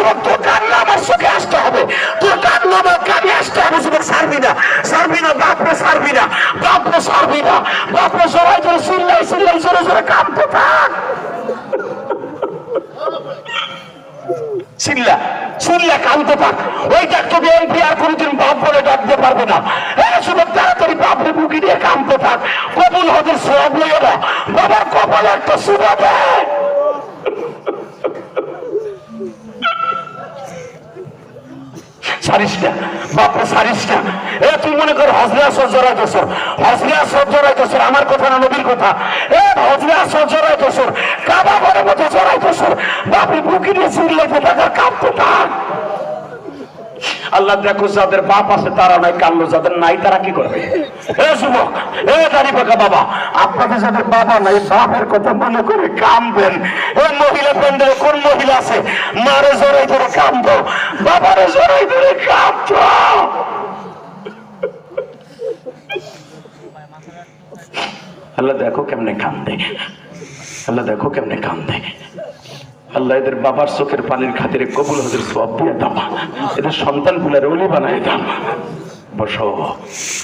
যুবক তোর কান্না আমার চোখে আসতে হবে, তোর কান্না আমার কানে আসতে হবে। যুবক ছাড়বি না, ছাড়বি না, বাপরে ছাড়বি না, বাপরে ছাড়বি না, বাপরে সবাই ধরে চিল্লাই চিল্লাই জোরে জোরে কাঁদতে থাক। চিল্লা চিল্লা কাঁদতে থাক। ওই দেখ তোকে এমপি আর কোনদিন বাপ বলে ডাকতে পারবে না। যুবক তাড়াতাড়ি বাপরে বুকি দিয়ে কাঁদতে থাক। কবুল হদের সব লইয়ে না, বাবার কপালে একটা সুবা দেয়। ছাড়িস না বাপরে, ছাড়িস না। তুই মনে কর হজরে আসর জড়াইতেছ, হজরে আসর জড়াইতেছ, আমার কথা না নবীর কথা। হজরে আসর জড়াইতেছ, কাবা ঘরের মতো জড়াইতেছ, বাপরে বুকি দিয়ে চিল্লাইতে থাক আর কাঁদতে থাক। আল্লাহ দেখো যাদের বাপ আছে তারা নাই কান্লো, যাদের নাই তারা কি করবে? যুবক, দাড়ি পাকা বাবা, আপনাদের যাদের বাবা নাই বাপের কথা মনে করে কাঁদবেন। মহিলা প্যান্ডেলে কোন মহিলা আছে মারে জড়াই ধরে কাঁদবো, বাবারে জড়াই ধরে কাঁদবো। আল্লাহ দেখো কেমনে কান্দে, আল্লাহ দেখো কেমনে কান্দে। আল্লাহ এদের বাবার চোখের পানির খাতিরে কবুল হজের সওয়াব দিয়ে দাও, এদের সন্তান গুলার ওলি বানায় দাও। বসো।